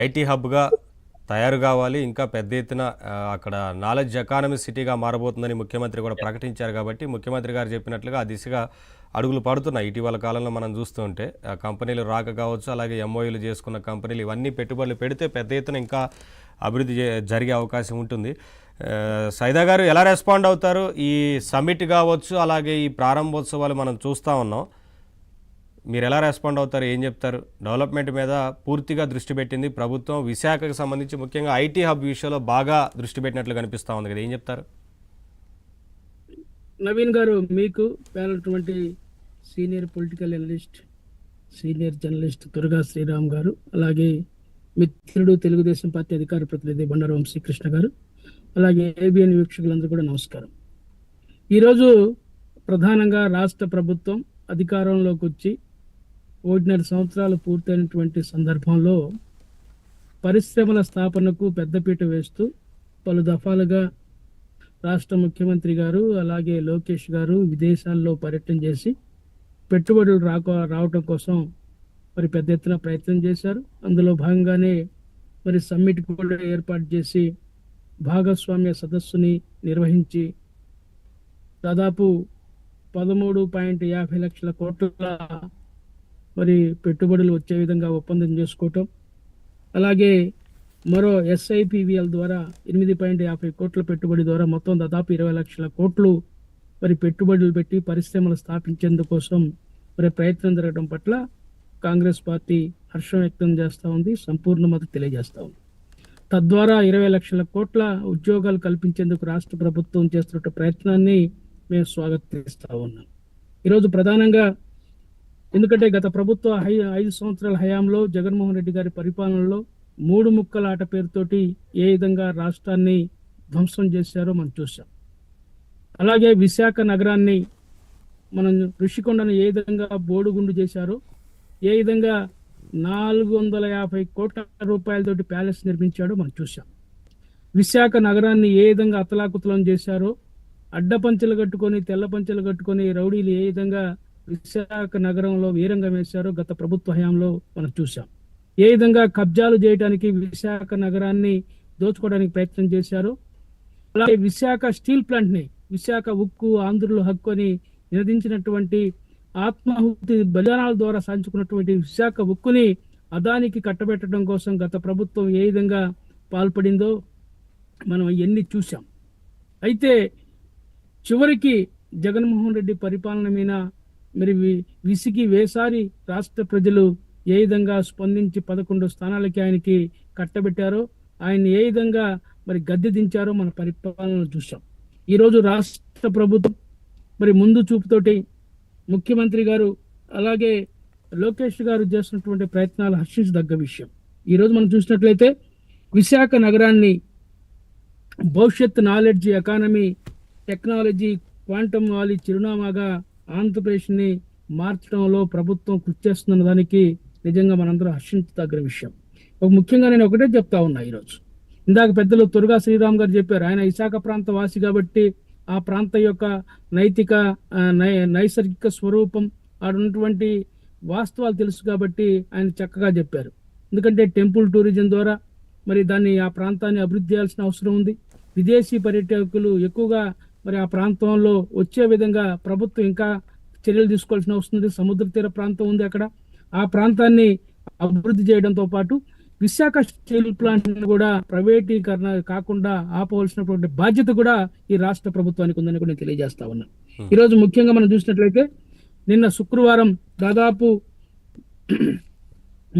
IT హబ్గా తయారు కావాలి, ఇంకా పెద్ద ఎత్తున అక్కడ నాలెడ్జ్ ఎకానమీ సిటీగా మారబోతుందని ముఖ్యమంత్రి కూడా ప్రకటించారు. కాబట్టి ముఖ్యమంత్రి గారు చెప్పినట్లుగా ఆ దిశగా అడుగులు పడుతున్నాయి. ఇటీవల కాలంలో మనం చూస్తుంటే కంపెనీలు రాక కావచ్చు, అలాగే ఎంఓయూలు చేసుకున్న కంపెనీలు ఇవన్నీ పెట్టుబడులు పెడితే పెద్ద ఎత్తున ఇంకా అభివృద్ధి జరిగే అవకాశం ఉంటుంది. సైదా గారు ఎలా రెస్పాండ్ అవుతారు? ఈ సమ్మిట్ కావచ్చు, అలాగే ఈ ప్రారంభోత్సవాలు మనం చూస్తూ ఉన్నాం. మీరు ఎలా రెస్పాండ్ అవుతారు? ఏం చెప్తారు? డెవలప్మెంట్ మీద పూర్తిగా దృష్టి పెట్టింది ప్రభుత్వం. విశాఖకు సంబంధించి ముఖ్యంగా ఐటీ హబ్ విషయంలో బాగా దృష్టి పెట్టినట్లు కనిపిస్తూ ఉంది కదా, ఏం చెప్తారు? నవీన్ గారు, మీకు పేర్కొన్నటువంటి senior political analyst, senior journalist Durga Sriram garu, అలాగే మిత్రుడు తెలుగుదేశం పార్టీ అధికార ప్రతినిధి బండారు వంశీకృష్ణ గారు, అలాగే ఏబిఎన్ వీక్షకులందరూ కూడా నమస్కారం. ఈరోజు ప్రధానంగా రాష్ట్ర ప్రభుత్వం అధికారంలోకి వచ్చి 1.5 సంవత్సరాలు పూర్తయినటువంటి సందర్భంలో పరిశ్రమల స్థాపనకు పెద్దపీట వేస్తూ పలు దఫాలుగా రాష్ట్ర ముఖ్యమంత్రి గారు అలాగే లోకేష్ గారు విదేశాల్లో పర్యటన చేసి పెట్టుబడులు రావటం కోసం మరి పెద్ద ఎత్తున ప్రయత్నం చేశారు. అందులో భాగంగానే మరి సమ్మిట్ కూడా ఏర్పాటు చేసి భాగస్వామ్య సదస్సుని నిర్వహించి దాదాపు 13.50 లక్షల కోట్ల మరి పెట్టుబడులు వచ్చే విధంగా ఒప్పందం చేసుకోవటం, అలాగే మరో SIPVL ద్వారా 8.50 కోట్ల పెట్టుబడి ద్వారా మొత్తం దాదాపు 20 లక్షల కోట్లు మరి పెట్టుబడులు పెట్టి పరిశ్రమలు స్థాపించేందుకోసం మరి ప్రయత్నం జరగడం పట్ల కాంగ్రెస్ పార్టీ హర్షం వ్యక్తం చేస్తూ ఉంది, సంపూర్ణ మద్దతు తెలియజేస్తూ ఉంది. తద్వారా 20 లక్షల కోట్ల ఉద్యోగాలు కల్పించేందుకు రాష్ట్ర ప్రభుత్వం చేస్తున్న ప్రయత్నాన్ని మేము స్వాగతిస్తూ ఉన్నాం. ఈరోజు ప్రధానంగా ఎందుకంటే గత ప్రభుత్వ 5 సంవత్సరాల హయాంలో జగన్మోహన్ రెడ్డి గారి పరిపాలనలో 3 ముక్కల ఆట పేరుతోటి ఏ విధంగా రాష్ట్రాన్ని ధ్వంసం చేశారో మనం చూసాం. అలాగే విశాఖ నగరాన్ని మనం ఋషికొండను ఏ విధంగా బోడుగుండు చేశారో, ఏ విధంగా 450 కోట్ల రూపాయలతోటి ప్యాలెస్ నిర్మించాడో మనం చూసాం. విశాఖ నగరాన్ని ఏ విధంగా అతలాకుతలం చేశారో, అడ్డపంచెలు కట్టుకొని తెల్ల పంచెలు కట్టుకొని రౌడీలు ఏ విధంగా విశాఖ నగరంలో వీరంగం వేశారో గత ప్రభుత్వ హయాంలో మనం చూసాం. ఏ విధంగా కబ్జాలు చేయడానికి విశాఖ నగరాన్ని దోచుకోవడానికి ప్రయత్నం చేశారో, అలాగే విశాఖ స్టీల్ ప్లాంట్ ని విశాఖ ఉక్కు ఆంధ్రులు హక్కు అని నినదించినటువంటి ఆత్మాహుతి బలిదానాల ద్వారా సాధించుకున్నటువంటి విశాఖ ఉక్కుని అదానికి కట్టబెట్టడం కోసం గత ప్రభుత్వం ఏ విధంగా పాల్పడిందో మనం ఎన్ని చూసాం. అయితే చివరికి జగన్మోహన్ రెడ్డి పరిపాలన మీద మరి విసిగి వేసారి రాష్ట్ర ప్రజలు ఏ విధంగా స్పందించి 11 స్థానాలకి ఆయనకి కట్టబెట్టారో, ఆయన ఏ విధంగా మరి గద్దె దించారో మన పరిపాలన చూసాం. ఈరోజు రాష్ట్ర ప్రభుత్వం మరి ముందు చూపుతోటి ముఖ్యమంత్రి గారు అలాగే లోకేష్ గారు చేస్తున్నటువంటి ప్రయత్నాలు హర్షించదగ్గ విషయం. ఈరోజు మనం చూసినట్లయితే విశాఖ నగరాన్ని భవిష్యత్ నాలెడ్జ్ ఎకానమీ, టెక్నాలజీ, క్వాంటమ్ వాలీ చిరునామాగా ఆంధ్రప్రదేశ్ని మార్చడంలో ప్రభుత్వం కృషి చేస్తున్న దానికి నిజంగా మనందరం హర్షించదగ్గ విషయం. ముఖ్యంగా నేను ఒకటే చెప్తా ఉన్నా. ఈరోజు ఇందాక పెద్దలు దుర్గా శ్రీరామ్ గారు చెప్పారు, ఆయన విశాఖ ప్రాంత వాసి కాబట్టి ఆ ప్రాంత యొక్క నైతిక నైసర్గిక స్వరూపం ఆడున్నటువంటి వాస్తవాలు తెలుసు కాబట్టి ఆయన చక్కగా చెప్పారు. ఎందుకంటే టెంపుల్ టూరిజం ద్వారా మరి దాన్ని ఆ ప్రాంతాన్ని అభివృద్ధి చేయాల్సిన అవసరం ఉంది. విదేశీ పర్యాటకులు ఎక్కువగా మరి ఆ ప్రాంతంలో వచ్చే విధంగా ప్రభుత్వం ఇంకా చర్యలు తీసుకోవాల్సిన అవసరం ఉంది. సముద్ర తీర ప్రాంతం ఉంది అక్కడ. ఆ ప్రాంతాన్ని అభివృద్ధి చేయడంతో పాటు విశాఖ స్టీల్ ప్లాంట్ కూడా ప్రైవేటీకరణ కాకుండా ఆపవలసినటువంటి బాధ్యత కూడా ఈ రాష్ట్ర ప్రభుత్వానికి ఉందని కూడా నేను తెలియజేస్తా ఉన్నాను. ఈరోజు ముఖ్యంగా మనం చూసినట్లయితే నిన్న శుక్రవారం దాదాపు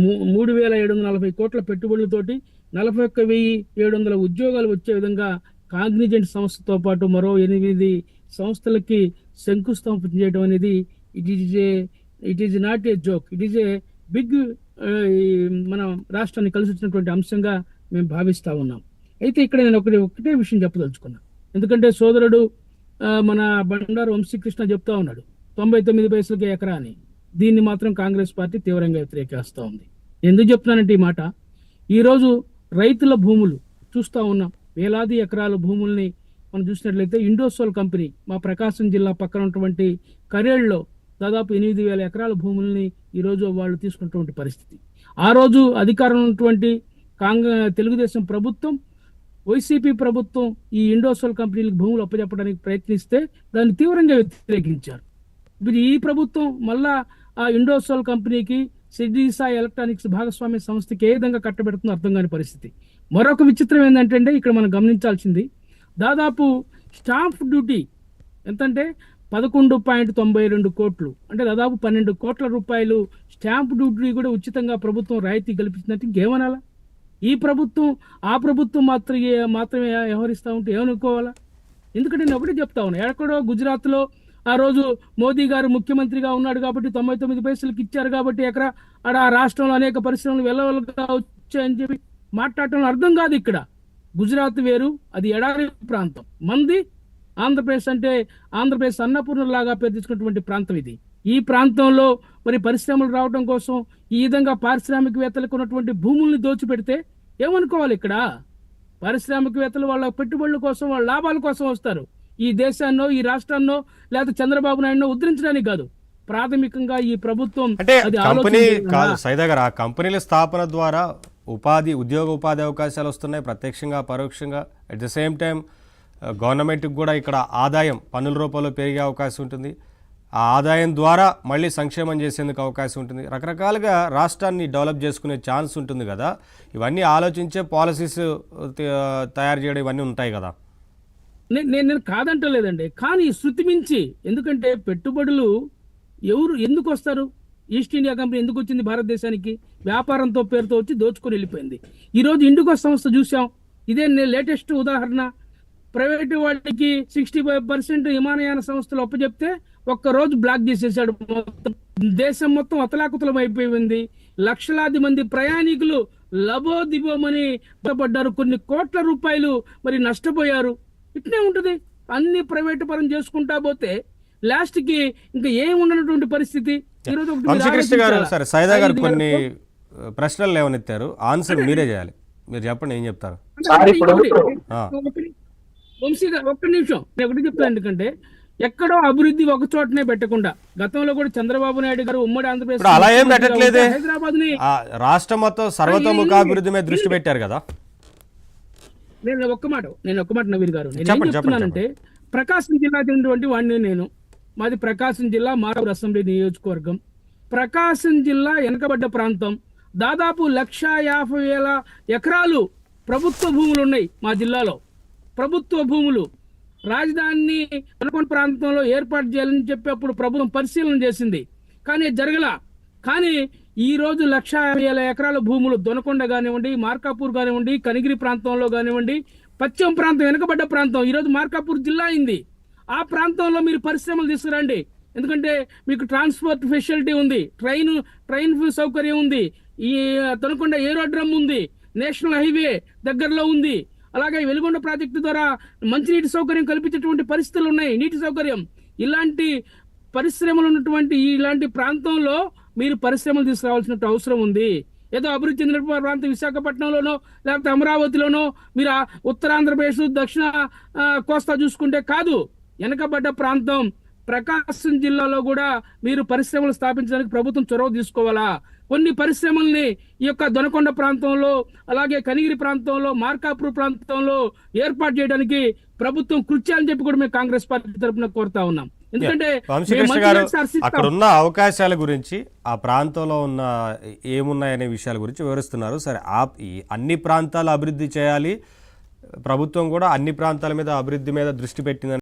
3,740 కోట్ల పెట్టుబడులతోటి 41,700 ఉద్యోగాలు వచ్చే విధంగా కాగ్నిజెంట్ సంస్థతో పాటు మరో 8 సంస్థలకి శంకుస్థాపన చేయడం అనేది it is not a joke, it is a big మన రాష్ట్రాన్ని కలిసి వచ్చినటువంటి అంశంగా మేము భావిస్తా ఉన్నాం. అయితే ఇక్కడ నేను ఒకటే విషయం చెప్పదలుచుకున్నా. ఎందుకంటే సోదరుడు మన బండారు వంశీకృష్ణ చెప్తా ఉన్నాడు 99 పైసలకి ఎకరా అని. దీన్ని మాత్రం కాంగ్రెస్ పార్టీ తీవ్రంగా వ్యతిరేకిస్తూ ఉంది. ఎందుకు చెప్తున్నానంటే ఈ మాట, ఈరోజు రైతుల భూములు చూస్తూ ఉన్నాం. వేలాది ఎకరాల భూముల్ని మనం చూసినట్లయితే ఇండోసోల్ కంపెనీ మా ప్రకాశం జిల్లా పక్కన ఉన్నటువంటి కరేళ్లో దాదాపు 8,000 ఎకరాల భూముల్ని ఈరోజు వాళ్ళు తీసుకున్నటువంటి పరిస్థితి. ఆ రోజు అధికారం ఉన్నటువంటి తెలుగుదేశం ప్రభుత్వం, వైసీపీ ప్రభుత్వం ఈ ఇండోసోల్ కంపెనీలకు భూములు అప్పచెప్పడానికి ప్రయత్నిస్తే దాన్ని తీవ్రంగా వ్యతిరేకించారు. ఇప్పుడు ఈ ప్రభుత్వం మళ్ళా ఆ ఇండోసోల్ కంపెనీకి సిడ్నీ సాయి ఎలక్ట్రానిక్స్ భాగస్వామ్య సంస్థకి ఏ విధంగా కట్టబెడుతుందో అర్థం కాని పరిస్థితి. మరొక విచిత్రం ఏంటంటే ఇక్కడ మనం గమనించాల్సింది, దాదాపు స్టాంప్ డ్యూటీ ఎంతంటే 11.92 కోట్లు, అంటే దాదాపు 12 కోట్ల రూపాయలు స్టాంప్ డ్యూటీ కూడా ఉచితంగా ప్రభుత్వం రాయితీ కల్పించినట్టు ఇంకేమనాలా? ఈ ప్రభుత్వం ఆ ప్రభుత్వం మాత్రమే వ్యవహరిస్తూ ఉంటే ఏమనుకోవాలా? ఎందుకంటే నేను ఒకటి చెప్తా ఉన్నా, ఎక్కడో గుజరాత్లో ఆ రోజు మోదీ గారు ముఖ్యమంత్రిగా ఉన్నాడు కాబట్టి 99 పైసలకి ఇచ్చారు కాబట్టి ఆడ ఆ రాష్ట్రంలో అనేక పరిశ్రమలు వెళ్ళవలుగా వచ్చాయని చెప్పి మాట్లాడటం అర్థం కాదు. ఇక్కడ గుజరాత్ వేరు, అది ఎడారి ప్రాంతం. మంది ఆంధ్రప్రదేశ్ అంటే ఆంధ్రప్రదేశ్ అన్నపూర్ణలాగా పేరు తీసుకున్నటువంటి ప్రాంతం ఇది. ఈ ప్రాంతంలో మరి పరిశ్రమలు రావడం కోసం ఈ విధంగా పారిశ్రామికవేత్తలకు ఉన్నటువంటి భూముల్ని దోచిపెడితే ఏమనుకోవాలి? ఇక్కడ పారిశ్రామికవేత్తలు వాళ్ళ పెట్టుబడుల కోసం, వాళ్ళ లాభాల కోసం వస్తారు. ఈ దేశాన్నో, ఈ రాష్ట్రాన్నో, లేకపోతే చంద్రబాబు నాయుడునో ఉద్ధరించడానికి కాదు. ప్రాథమికంగా ఈ ప్రభుత్వం అంటే కంపెనీ కాదు సైదా గారు, ఆ కంపెనీల స్థాపన ద్వారా ఉద్యోగ ఉపాధి అవకాశాలు వస్తున్నాయి ప్రత్యక్షంగా పరోక్షంగా. అట్ ద సేమ్ టైం గవర్నమెంట్కి కూడా ఇక్కడ ఆదాయం పన్నుల రూపంలో పెరిగే అవకాశం ఉంటుంది. ఆ ఆదాయం ద్వారా మళ్ళీ సంక్షేమం చేసేందుకు అవకాశం ఉంటుంది. రకరకాలుగా రాష్ట్రాన్ని డెవలప్ చేసుకునే ఛాన్స్ ఉంటుంది కదా. ఇవన్నీ ఆలోచించే పాలసీస్ తయారు చేయడం ఇవన్నీ ఉంటాయి కదా. నేను కాదంటలేదండి, కానీ శృతి మించి, ఎందుకంటే పెట్టుబడులు ఎందుకు వస్తారు? ఈస్ట్ ఇండియా కంపెనీ ఎందుకు వచ్చింది భారతదేశానికి? వ్యాపారంతో పేరుతో వచ్చి దోచుకొని వెళ్ళిపోయింది. ఈరోజు ఇండిగో సంస్థ చూసాం, ఇదే లేటెస్ట్ ఉదాహరణ. ప్రైవేటు వాళ్ళకి 65% విమానయాన సంస్థలు అప్పచెప్తే ఒక్కరోజు బ్లాక్ చేసేసాడు. మొత్తం దేశం మొత్తం అతలాకుతలం అయిపోయింది. లక్షలాది మంది ప్రయాణికులు లబోదిబోమని పడ్డారు. కొన్ని కోట్ల రూపాయలు మరి నష్టపోయారు. ఇట్నే ఉంటుంది. అన్ని ప్రైవేటు పరం చేసుకుంటా పోతే లాస్ట్ కి ఇంకా ఏం ఉండనటువంటి పరిస్థితి. వంశీకృష్ణ గారు, సరే సైదా గారు కొన్ని ప్రశ్నలు లేవనెత్తారు, ఆన్సర్ మీరే చేయాలి. మీరు చెప్పండి, ఏం చెప్తారు? వంశీ గారు ఒక్క నిమిషం, నేను ఒకటి చెప్తాను. ఎందుకంటే ఎక్కడో అభివృద్ధి ఒక చోటనే పెట్టకుండా, గతంలో కూడా చంద్రబాబు నాయుడు గారు ఉమ్మడి ఆంధ్రప్రదేశ్ అలా ఏం పెట్టట్లేదే. హైదరాబాద్ ని రాష్ట్రం మొత్తం సర్వతోముఖ అభివృద్ధి మీద దృష్టి పెట్టారు కదా. నేను ఒక్క మాట నవీర్ గారు, నేను ఏం చెప్తున్నానంటే, ప్రకాశం జిల్లా చెందినటువంటి వాడిని మాది ప్రకాశం జిల్లా మారావూరు అసెంబ్లీ నియోజకవర్గం. ప్రకాశం జిల్లా వెనకబడ్డ ప్రాంతం. దాదాపు 1,50,000 ఎకరాలు ప్రభుత్వ భూములు ఉన్నాయి మా జిల్లాలో. ప్రభుత్వ భూములు రాజధానిని అనుకున్న ప్రాంతంలో ఏర్పాటు చేయాలని చెప్పి అప్పుడు ప్రభుత్వం పరిశీలన చేసింది, కానీ జరగల. కానీ ఈ రోజు 1,50,000 ఎకరాల భూములు దొనకొండ కానివ్వండి, మార్కాపూర్ కానివ్వండి, కనిగిరి ప్రాంతంలో కానివ్వండి, పశ్చిమ ప్రాంతం వెనుకబడ్డ ప్రాంతం, ఈరోజు మార్కాపూర్ జిల్లా అయింది. ఆ ప్రాంతంలో మీరు పరిశ్రమలు తీసుకురండి. ఎందుకంటే మీకు ట్రాన్స్పోర్ట్ ఫెసిలిటీ ఉంది, ట్రైన్ సౌకర్యం ఉంది, ఈ దొనకొండ ఏరోడ్రమ్ ఉంది, నేషనల్ హైవే దగ్గరలో ఉంది. అలాగే వెలుగొండ ప్రాజెక్టు ద్వారా మంచినీటి సౌకర్యం కల్పించేటువంటి పరిస్థితులు ఉన్నాయి, నీటి సౌకర్యం. ఇలాంటి పరిశ్రమలు ఉన్నటువంటి ఇలాంటి ప్రాంతంలో మీరు పరిశ్రమలు తీసుకురావాల్సిన అవసరం ఉంది. ఏదో అభివృద్ధి చెందిన ప్రాంతం విశాఖపట్నంలోనో లేకపోతే అమరావతిలోనో మీరు ఉత్తరాంధ్రప్రదేశ్ దక్షిణ కోస్తా చూసుకుంటే కాదు. వెనకబడ్డ ప్రాంతం ప్రకాశం జిల్లాలో కూడా మీరు పరిశ్రమలు స్థాపించడానికి ప్రభుత్వం చొరవ తీసుకోవాలా. కొన్ని పరిశ్రమల్ని ఈ యొక్క దొనకొండ ప్రాంతంలో, అలాగే కనిగిరి ప్రాంతంలో, మార్కాపూర్ ప్రాంతంలో ఏర్పాటు చేయడానికి ప్రభుత్వం కృషి చేయాలని చెప్పి కూడా మేము కాంగ్రెస్ పార్టీ తరఫున కోరుతా ఉన్నాం. ఎందుకంటే అక్కడ ఉన్న అవకాశాల గురించి, ఆ ప్రాంతంలో ఉన్న ఏమున్నాయనే విషయాల గురించి వివరిస్తున్నారు. సరే, అన్ని ప్రాంతాల అభివృద్ధి చేయాలి, ప్రభుత్వం కూడా అన్ని ప్రాంతాల మీద అభివృద్ధి మీద దృష్టి పెట్టిందని